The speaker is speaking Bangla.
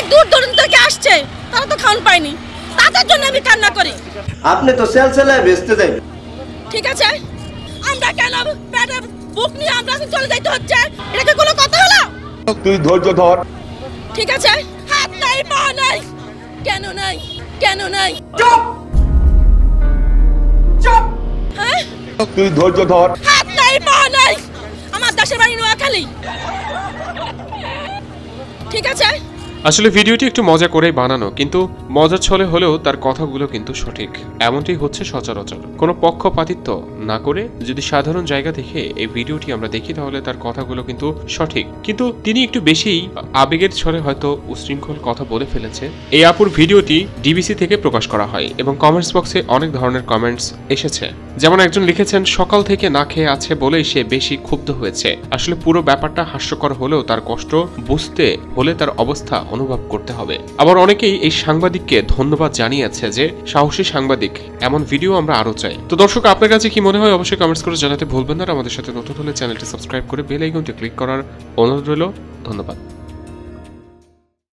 অনেক দূর দূরান্ত থেকে আসছে, তারা তো খাওন পায়নি, তাদের জন্য আমি কান্না করি। আপনি তো সেলসেলায় বেচতে যাই, ঠিক আছে, আমরা কেন পেটে বুক নিয়ে আমরা চলে যাইতে হচ্ছে? এটা কি কোনো কথা হলো? তুই ধৈর্য ধর। ঠিক আছে, হাত নাই পা নাই, কেন নাই, কেন নাই? চুপ চুপ, হ্যাঁ, তুই ধৈর্য ধর। হাত নাই পা নাই, আমার দেশের বাড়ি নোয়াখালী। ঠিক আছে, আসলে ভিডিওটি একটু মজা করেই বানানো, কিন্তু মজার ছলে হলেও তার কথাগুলো কিন্তু সঠিক। এমনটাই হচ্ছে সচরাচর। কোনো পক্ষপাতিত্ব না করে যদি সাধারণ জায়গা থেকে এই ভিডিওটি আমরা দেখি, তাহলে তার কথাগুলো কিন্তু সঠিক। কিন্তু তিনি একটু বেশিই আবেগের ছলে হয়তো উশৃঙ্খল কথা বলে ফেলেছে। এই আপুর ভিডিওটি ডিবিসি থেকে প্রকাশ করা হয় এবং কমেন্টস বক্সে অনেক ধরনের কমেন্টস এসেছে। যেমন একজন লিখেছেন, সকাল থেকে না খেয়ে আছে বলেই সে বেশি ক্ষুব্ধ হয়েছে। আসলে পুরো ব্যাপারটা হাস্যকর হলেও তার কষ্ট বুঝতে হলে তার অবস্থা অনুভব করতে হবে। আবার অনেকেই এই সাংবাদিককে ধন্যবাদ জানিয়েছে যে সাহসী সাংবাদিক, এমন ভিডিও আমরা আরো চাই। তো দর্শক, আপনার কাছে কি মনে হয় অবশ্যই কমেন্টস করে জানাতে ভুলবেন না। আমাদের সাথে নতুন হলে চ্যানেলটি সাবস্ক্রাইব করে বেল আইকনটি ক্লিক করার অনুরোধ রইল। ধন্যবাদ।